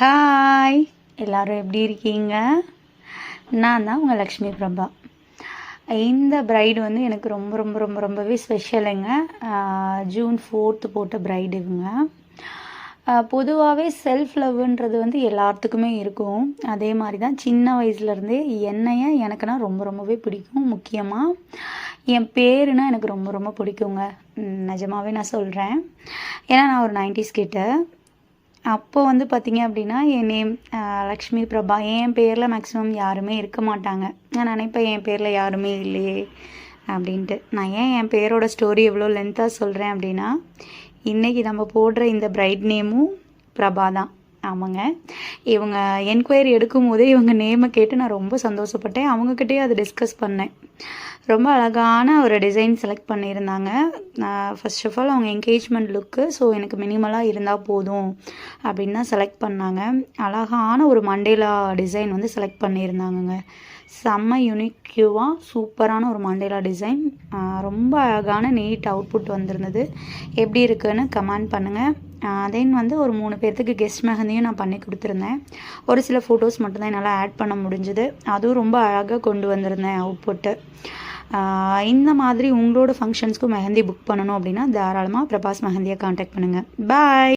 Hi, எல்லோரும் எப்படி இருக்கீங்க? நான் தான் உங்கள் லக்ஷ்மி பிரபா. இந்த ப்ரைடு வந்து எனக்கு ரொம்ப ரொம்ப ரொம்ப ரொம்பவே ஸ்பெஷலுங்க. ஜூன் 4th போட்ட ப்ரைடு இவங்க. பொதுவாகவே செல்ஃப் லவ்ன்றது வந்து எல்லாத்துக்குமே இருக்கும். அதே மாதிரி தான் சின்ன வயசுலேருந்தே எனக்குன்னா ரொம்ப ரொம்பவே பிடிக்கும். முக்கியமாக என் பேருனா எனக்கு ரொம்ப ரொம்ப பிடிக்குங்க. நிஜமாகவே நான் சொல்கிறேன். ஏன்னா நான் ஒரு 90s கிட்ட. அப்போ வந்து பார்த்திங்க அப்படின்னா என் நேம் லக்ஷ்மி பிரபா. என் பேரில் மேக்ஸிமம் யாருமே இருக்க மாட்டாங்க. நான் நினைப்பேன் என் பேரில் யாருமே இல்லையே அப்படின்ட்டு. நான் ஏன் என் பேரோட ஸ்டோரி எவ்வளோ லென்த்தாக சொல்கிறேன் அப்படின்னா, இன்றைக்கி நம்ம போடுற இந்த பிரைட் நேமும் பிரபா தான். ஆமாங்க. இவங்க என்கொயரி எடுக்கும் போதே இவங்க நேமை கேட்டு நான் ரொம்ப சந்தோஷப்பட்டேன். அவங்கக்கிட்டே அதை டிஸ்கஸ் பண்ணேன். ரொம்ப அழகான ஒரு டிசைன் செலக்ட் பண்ணியிருந்தாங்க. ஃபர்ஸ்ட் ஆஃப் ஆல் அவங்க என்கேஜ்மெண்ட் லுக்கு, ஸோ எனக்கு மினிமலாக இருந்தால் போதும் அப்படின்னு தான் செலக்ட் பண்ணாங்க. அழகான ஒரு மண்டேலா டிசைன் வந்து செலக்ட் பண்ணியிருந்தாங்கங்க. செம்ம யூனிக்யூவாக சூப்பரான ஒரு மண்டேலா டிசைன். ரொம்ப அழகான நீட் அவுட்புட் வந்திருந்தது. எப்படி இருக்குன்னு கமெண்ட் பண்ணுங்கள். தென் வந்து ஒரு 3 பேர்த்துக்கு கெஸ்ட் மெஹந்தியும் நான் பண்ணி கொடுத்துருந்தேன். ஒரு சில ஃபோட்டோஸ் மட்டும்தான் என்னால் ஆட் பண்ண முடிஞ்சுது. அதுவும் ரொம்ப அழகாக கொண்டு வந்திருந்தேன் அவுட்புட்டு. இந்த மாதிரி உங்களோட ஃபங்க்ஷன்ஸ்க்கும் மெஹந்தி புக் பண்ணணும் அப்படின்னா தாராளமாக பிரபாஸ் மெஹந்தியை காண்டாக்ட் பண்ணுங்கள். பாய்.